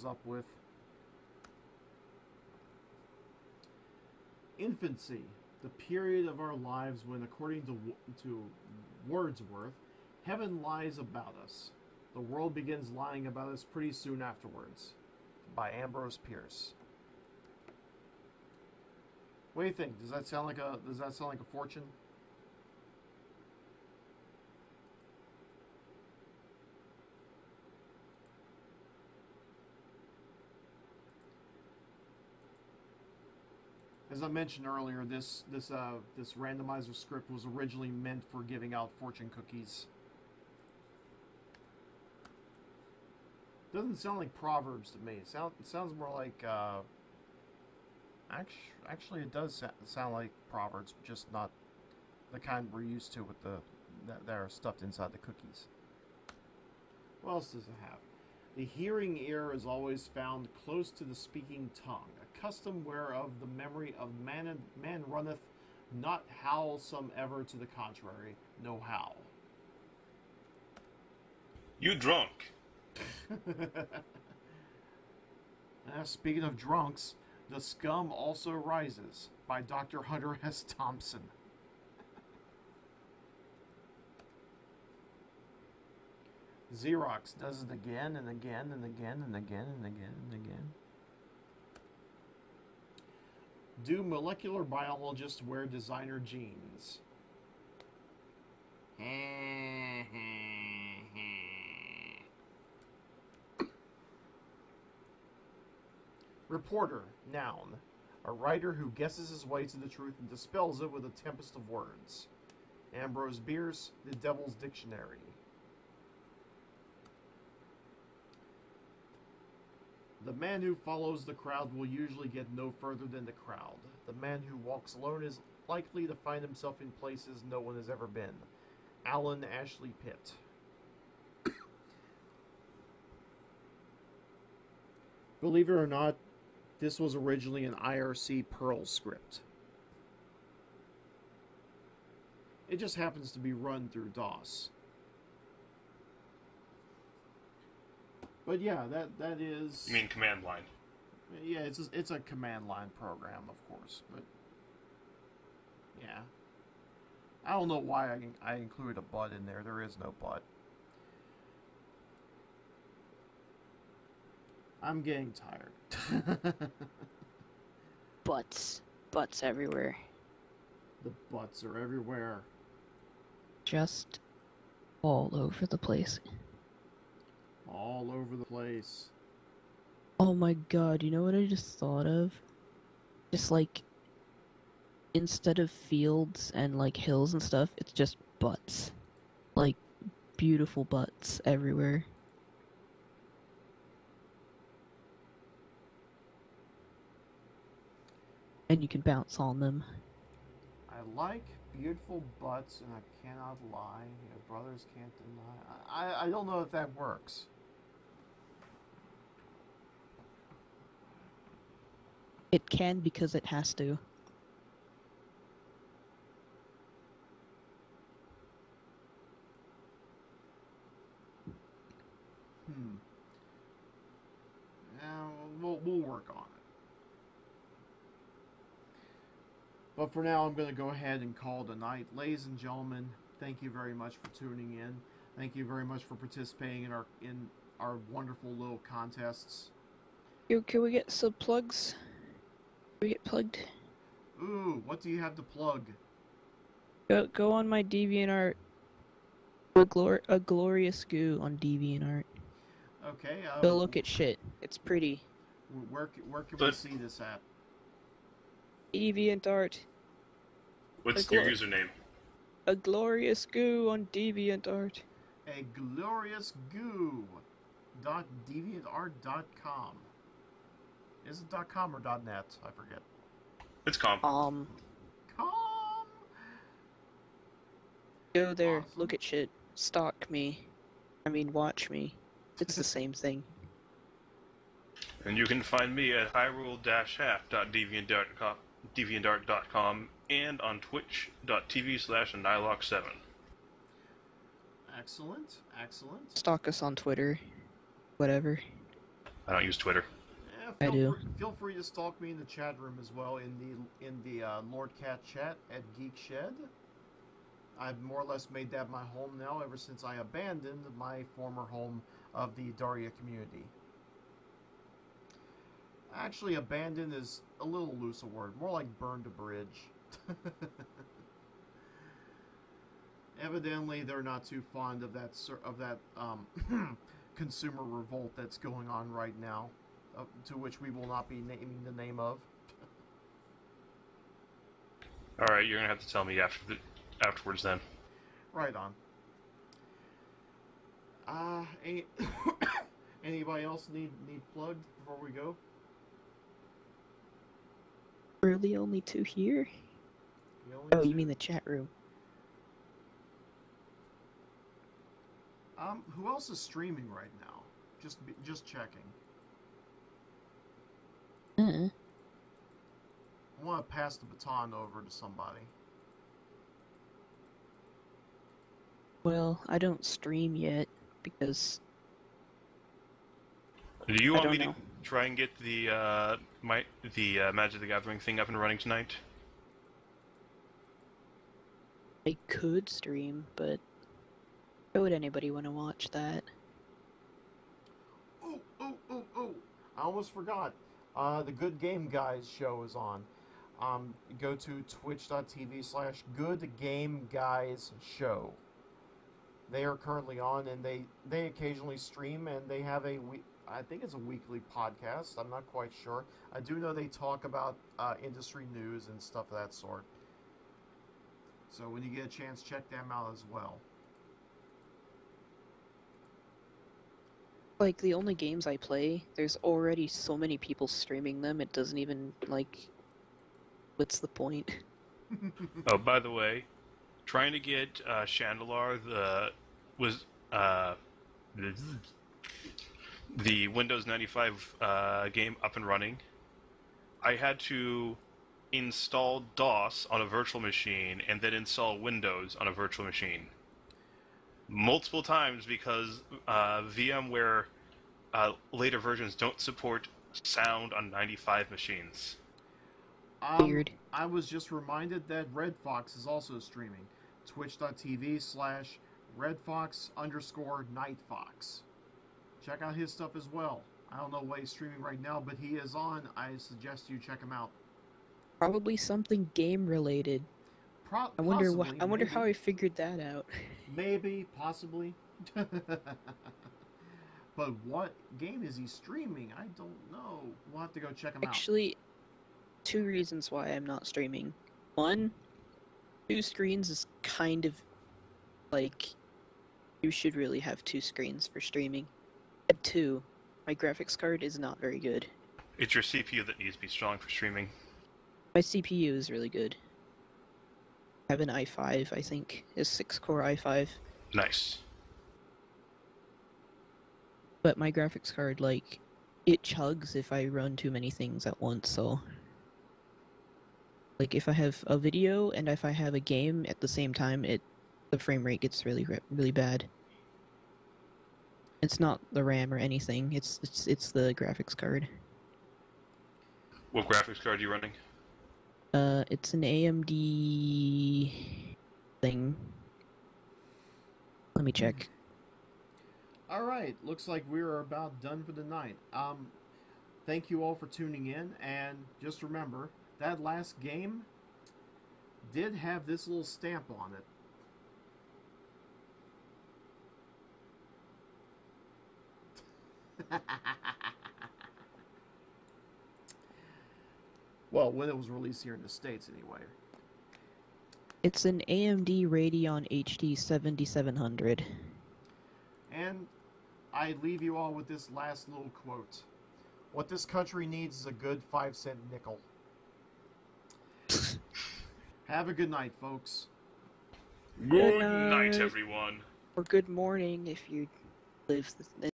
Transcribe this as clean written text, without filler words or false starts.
up with infancy, the period of our lives when, according to Wordsworth, heaven lies about us. The world begins lying about us pretty soon afterwards. By Ambrose Pierce. What do you think? Does that sound like a fortune? As I mentioned earlier, this randomizer script was originally meant for giving out fortune cookies. Doesn't sound like Proverbs to me. It sounds more like. Actually, it does sound like Proverbs, just not the kind we're used to with that are stuffed inside the cookies. What else does it have? The hearing ear is always found close to the speaking tongue, a custom whereof the memory of man runneth not howsomever to the contrary, no how. You drunk. Speaking of drunks, The Scum Also Rises by Dr. Hunter S. Thompson. Xerox does it again and again and again and again and again and again. Do molecular biologists wear designer jeans? Reporter, noun. A writer who guesses his way to the truth and dispels it with a tempest of words. Ambrose Bierce, The Devil's Dictionary. The man who follows the crowd will usually get no further than the crowd. The man who walks alone is likely to find himself in places no one has ever been. Alan Ashley Pitt. Believe it or not, this was originally an IRC Perl script. It just happens to be run through DOS. But yeah, that is... You mean command line? Yeah, it's a command line program, of course, but... Yeah. I don't know why I included a but in there. There is no but. I'm getting tired. Butts. Butts everywhere. The butts are everywhere. Just all over the place. All over the place. Oh my god, you know what I just thought of? Just like, instead of fields and like hills and stuff, it's just butts. Like, beautiful butts everywhere. And you can bounce on them. I like beautiful butts, and I cannot lie. Your brothers can't deny. I don't know if that works. It can because it has to. Yeah, we'll work on it. But for now, I'm going to go ahead and call it a night. Ladies and gentlemen, thank you very much for tuning in. Thank you very much for participating in our wonderful little contests. Yo, can we get some plugs? Can we get plugged? Ooh, what do you have to plug? Go on my DeviantArt. A glorious goo on DeviantArt. Okay. Go look at shit. It's pretty. Where can we see this at? DeviantArt. What's your username? A glorious goo on DeviantArt. A glorious goo. .deviantart.com. Is it .com or .net? I forget. It's com. Com. Go there. Awesome. Look at shit. Stalk me. I mean, watch me. It's the same thing. And you can find me at hyrule-half.deviantart.com and on I don't use Twitter. I do. Feel free to stalk me in the chat room as well in the Lord Cat chat at Geek Shed. I've more or less made that my home now ever since I abandoned my former home of the Daria community. Actually, abandon is a little loose a word, more like burned a bridge. Evidently, they're not too fond of that consumer revolt that's going on right now, to which we will not be naming the name of. All right, you're gonna have to tell me afterwards then. Right on. Anybody else need plugged before we go? We're the only two here? Oh, you mean the chat room? Who else is streaming right now? Just checking. I want to pass the baton over to somebody. Well, I don't stream yet because Do you want me know. to try and get the Magic the Gathering thing up and running tonight? I could stream, but why would anybody want to watch that? Oh! I almost forgot. The Good Game Guys show is on. Go to twitch.tv/goodgameguyshow. They are currently on, and they occasionally stream, and they have I think it's a weekly podcast. I'm not quite sure. I do know they talk about industry news and stuff of that sort. So when you get a chance, check them out as well. Like, the only games I play, there's already so many people streaming them, it doesn't even, like, what's the point? Oh, by the way, trying to get Chandelar the Windows 95 game up and running. I had to install DOS on a virtual machine and then install Windows on a virtual machine multiple times because VMware later versions don't support sound on 95 machines. Weird. I was just reminded that Red Fox is also streaming. Twitch.tv/RedFox_NightFox. Check out his stuff as well. I don't know what he's streaming right now, but he is on. I suggest you check him out. Probably something game related. I wonder how I figured that out. Maybe, possibly. But what game is he streaming? I don't know. We'll have to go check him out. Actually, 2 reasons why I'm not streaming. 1, 2 screens is kind of like you should really have 2 screens for streaming. And 2, my graphics card is not very good. It's your CPU that needs to be strong for streaming. My CPU is really good. I have an i5, I think. A 6-core i5. Nice. But my graphics card, like, it chugs if I run too many things at once, so... Like, if I have a video and if I have a game at the same time, the frame rate gets really bad. It's not the RAM or anything, it's the graphics card. What graphics card are you running? It's an AMD thing. Let me check. Alright, looks like we're about done for the night. Thank you all for tuning in, and just remember, that last game did have this little stamp on it. Well, when it was released here in the States, anyway. It's an AMD Radeon HD 7700. And I leave you all with this last little quote. What this country needs is a good 5-cent nickel. Have a good night, folks. Good night, everyone. Or good morning if you live